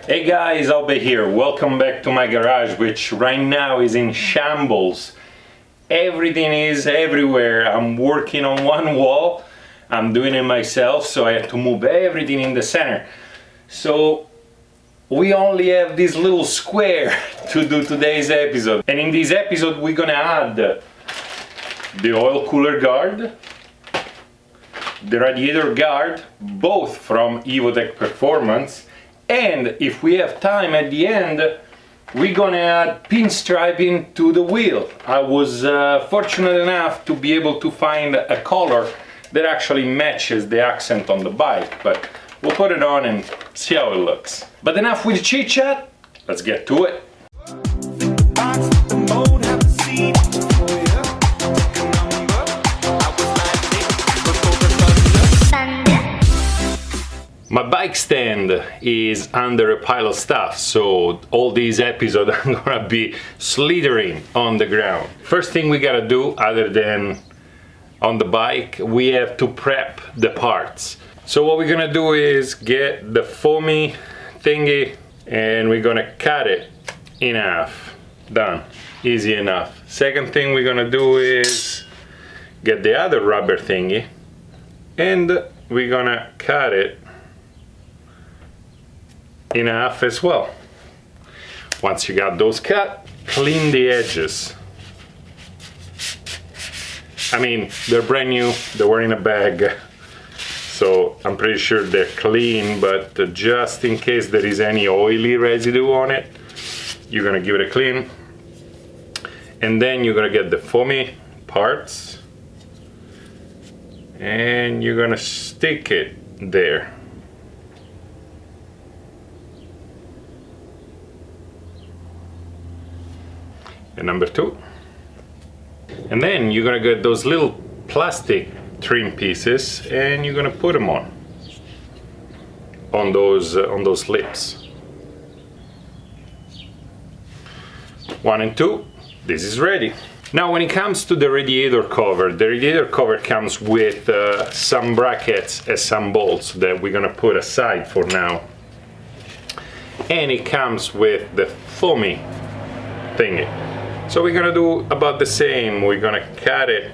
Hey guys, Albe here. Welcome back to my garage, which right now is in shambles. Everything is everywhere. I'm working on one wall. I'm doing it myself, so I have to move everything in the center. So we only have this little square to do today's episode. And in this episode we're gonna add the oil cooler guard, the radiator guard, both from Evotech Performance, and if we have time at the end, we're gonna add pinstriping to the wheel. I was fortunate enough to be able to find a color that actually matches the accent on the bike, but we'll put it on and see how it looks. But enough with chit chat, let's get to it. My bike stand is under a pile of stuff, so all these episodes are gonna be slithering on the ground. First thing we gotta do, other than on the bike, we have to prep the parts. So what we're gonna do is get the foamy thingy and we're gonna cut it in half. Done. Easy enough. Second thing we're gonna do is get the other rubber thingy and we're gonna cut it in half as well. Once you got those cut, clean the edges. I mean, they're brand new, they were in a bag, so I'm pretty sure they're clean, but just in case there is any oily residue on it, you're gonna give it a clean. And then you're gonna get the foamy parts and you're gonna stick it there. And number two. And then you're gonna get those little plastic trim pieces and you're gonna put them on those lips. 1 and 2, this is ready. Now when it comes to the radiator cover comes with some brackets and some bolts that we're gonna put aside for now. And it comes with the foamy thingy. So we're gonna do about the same. We're gonna cut it,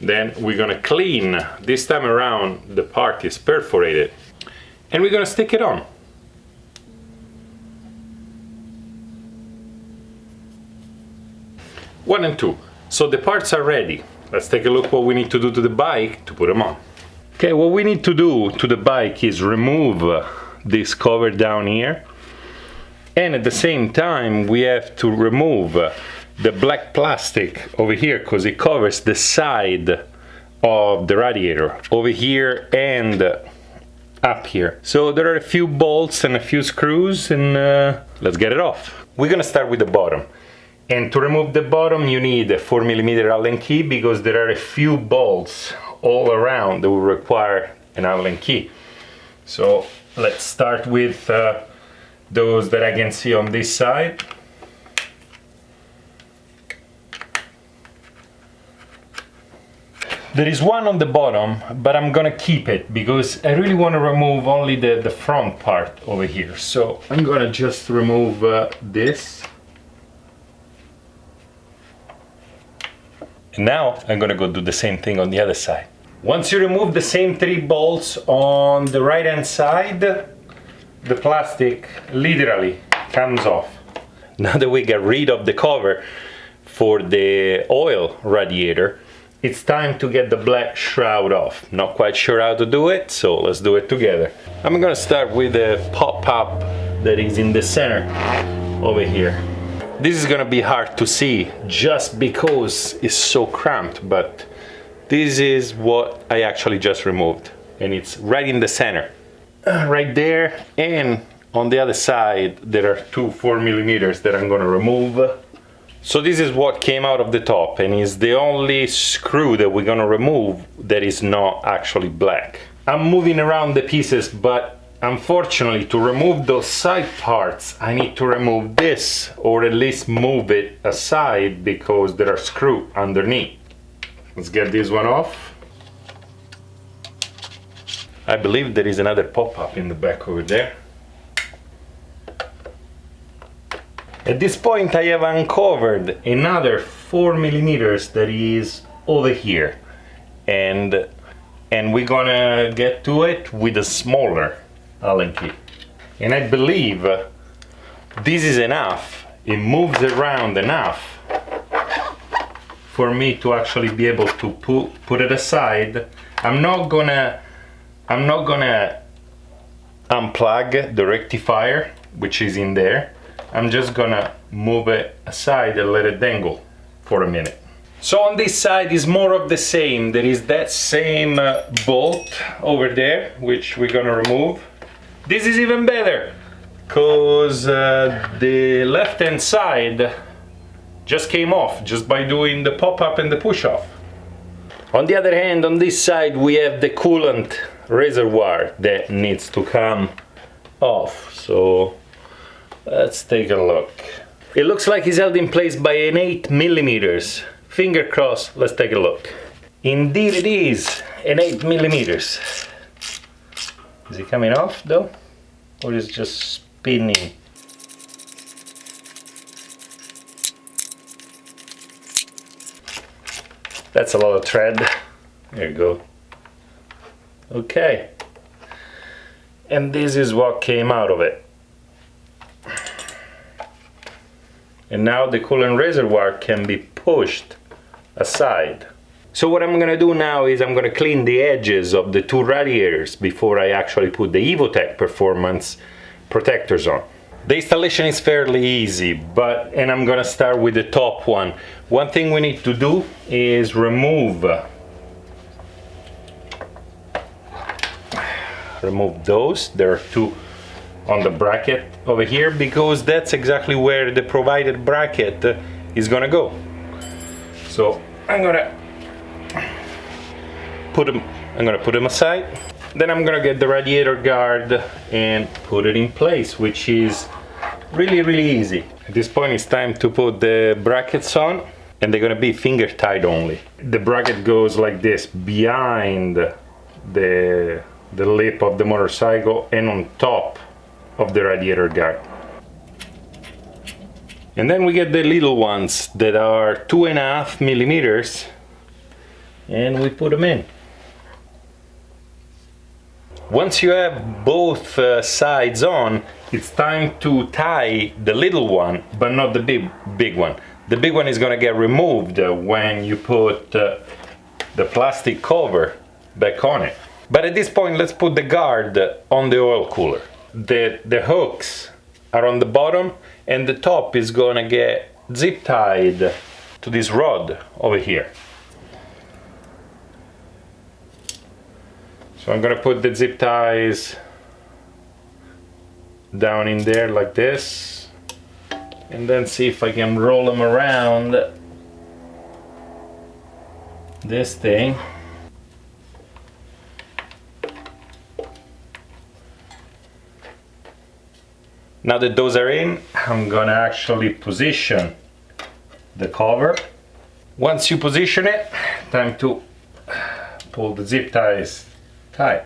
then we're gonna clean. This time around the part is perforated and we're gonna stick it on. One and two. So the parts are ready. Let's take a look what we need to do to the bike to put them on. Okay, what we need to do to the bike is remove this cover down here. And at the same time we have to remove the black plastic over here because it covers the side of the radiator over here and up here. So there are a few bolts and a few screws and let's get it off. We're gonna start with the bottom. And to remove the bottom you need a 4mm Allen key because there are a few bolts all around that will require an Allen key. So let's start with those that I can see on this side. There is one on the bottom, but I'm gonna keep it because I really want to remove only the front part over here. So I'm gonna just remove this. And now I'm gonna go do the same thing on the other side. Once you remove the same 3 bolts on the right hand side, the plastic literally comes off. Now that we get rid of the cover for the oil radiator, it's time to get the black shroud off. Not quite sure how to do it, so let's do it together. I'm gonna start with the pop-up that is in the center over here. This is gonna be hard to see just because it's so cramped, but this is what I actually just removed and it's right in the center. Right there, and on the other side there are 2 4mm that I'm gonna remove. So this is what came out of the top and is the only screw that we're gonna remove that is not actually black. I'm moving around the pieces, but unfortunately to remove those side parts I need to remove this or at least move it aside because there are screws underneath. Let's get this one off. I believe there is another pop-up in the back over there. At this point I have uncovered another 4mm that is over here, and we're gonna get to it with a smaller Allen key. And I believe this is enough. It moves around enough for me to actually be able to put it aside. I'm not gonna unplug the rectifier, which is in there. I'm just gonna move it aside and let it dangle for a minute. So on this side is more of the same. There is that same bolt over there, which we're gonna remove. This is even better, because the left-hand side just came off just by doing the pop-up and the push-off. On the other hand, on this side we have the coolant reservoir that needs to come off. So let's take a look. It looks like it's held in place by an 8mm. Finger crossed, let's take a look. Indeed it is an 8mm. Is it coming off though? Or is it just spinning? That's a lot of thread. There you go. Okay. And this is what came out of it. And now the coolant reservoir can be pushed aside. So what I'm gonna do now is I'm gonna clean the edges of the two radiators before I actually put the Evotech Performance protectors on. The installation is fairly easy, and I'm gonna start with the top one. One thing we need to do is remove those. There are two on the bracket over here, because that's exactly where the provided bracket is gonna go. So I'm gonna put them aside. Then I'm gonna get the radiator guard and put it in place, which is really easy. At this point it's time to put the brackets on, and they're gonna be finger tied only. The bracket goes like this, behind the lip of the motorcycle and on top of the radiator guard. And then we get the little ones that are 2.5mm, and we put them in. Once you have both sides on, it's time to tie the little one, but not the big one. The big one is gonna get removed when you put the plastic cover back on it. But at this point, let's put the guard on the oil cooler. The hooks are on the bottom, and the top is gonna get zip tied to this rod over here. So I'm gonna put the zip ties down in there like this, and then see if I can roll them around this thing. Now that those are in, I'm gonna actually position the cover. Once you position it, time to pull the zip ties tight.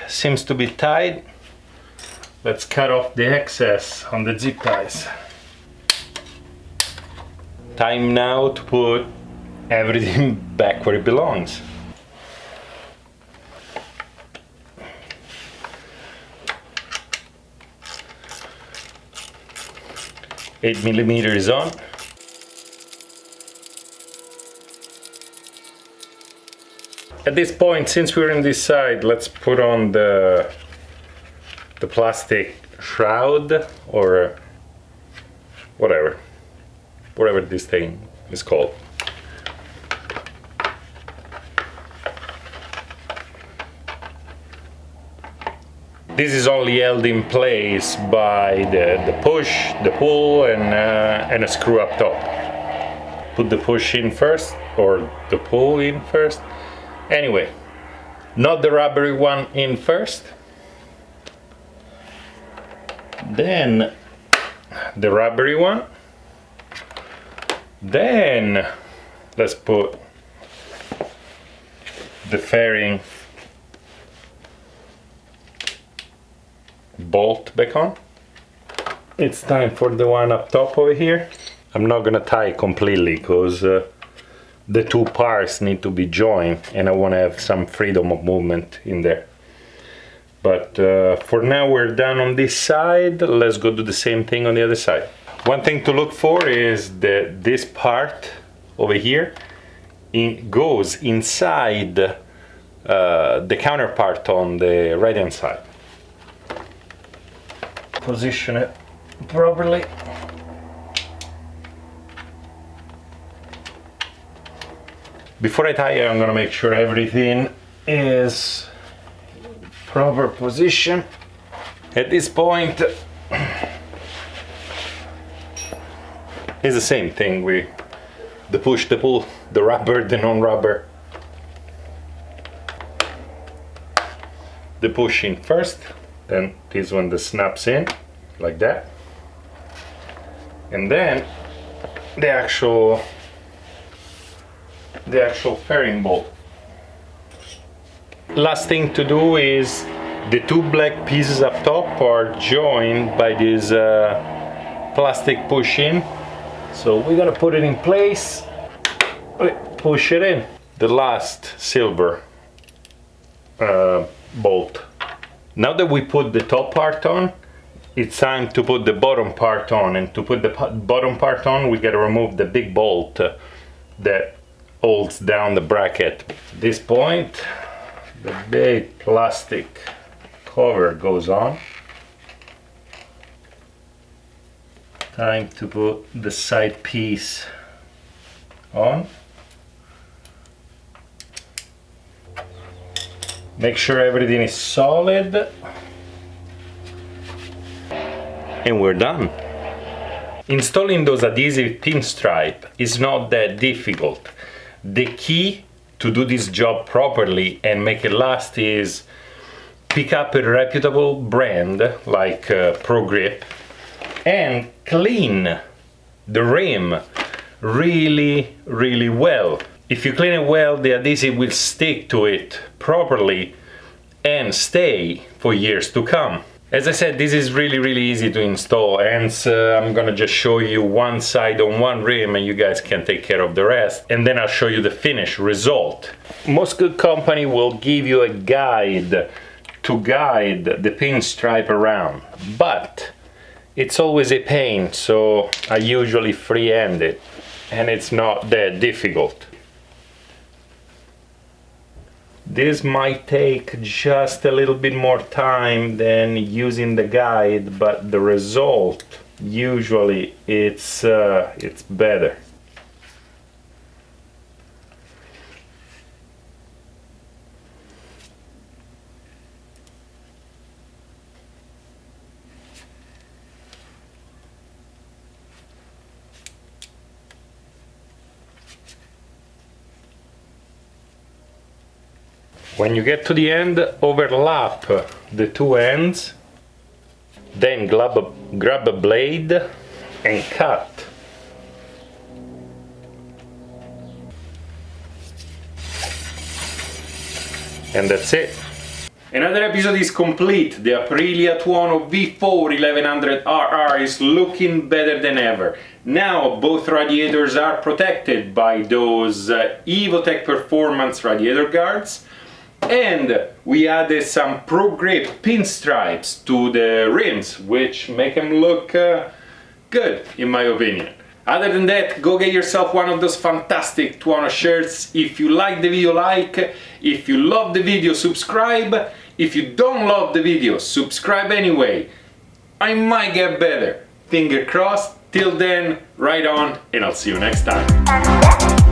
Seems to be tight. Let's cut off the excess on the zip ties. Time now to put everything back where it belongs. Eight millimeters on. At this point, since we're on this side, let's put on the plastic shroud, or whatever this thing is called. This is only held in place by the push, the pull, and a screw up top. Put the push in first, or the pull in first. Anyway, not the rubbery one in first. Then the rubbery one. Then let's put the fairing bolt back on. It's time for the one up top over here. I'm not gonna tie it completely because the two parts need to be joined and I want to have some freedom of movement in there. But for now we're done on this side. Let's go do the same thing on the other side. One thing to look for is that this part over here goes inside the counterpart on the right hand side. Position it properly. Before I tie it, I'm gonna make sure everything is proper position. At this point, it's the same thing with the push, the pull, the rubber, the non-rubber. The push in first, then this one that snaps in, like that. And then the actual fairing bolt. Last thing to do is the two black pieces up top are joined by this plastic push-in. So we're gonna put it in place, push it in. The last silver bolt. Now that we put the top part on, it's time to put the bottom part on. And to put the bottom part on, we gotta remove the big bolt that holds down the bracket. At this point, the big plastic cover goes on. Time to put the side piece on. Make sure everything is solid. And we're done. Installing those adhesive pinstripe is not that difficult. The key to do this job properly and make it last is pick up a reputable brand like Progrip and clean the rim really well. If you clean it well, the adhesive will stick to it properly and stay for years to come. As I said, this is really easy to install, hence I'm gonna just show you one side on one rim and you guys can take care of the rest, and then I'll show you the finished result. Most good company will give you a guide to guide the pinstripe around, but it's always a pain, so I usually freehand it and it's not that difficult. This might take just a little bit more time than using the guide, but the result usually it's better. When you get to the end, overlap the two ends, then grab a blade and cut. And that's it. Another episode is complete. The Aprilia Tuono V4 1100RR is looking better than ever. Now both radiators are protected by those Evotech Performance radiator guards. And we added some Progrip pinstripes to the rims, which make them look good, in my opinion. Other than that, go get yourself one of those fantastic Tuono shirts. If you like the video, like. If you love the video, subscribe. If you don't love the video, subscribe anyway. I might get better. Finger crossed. Till then, ride on, and I'll see you next time.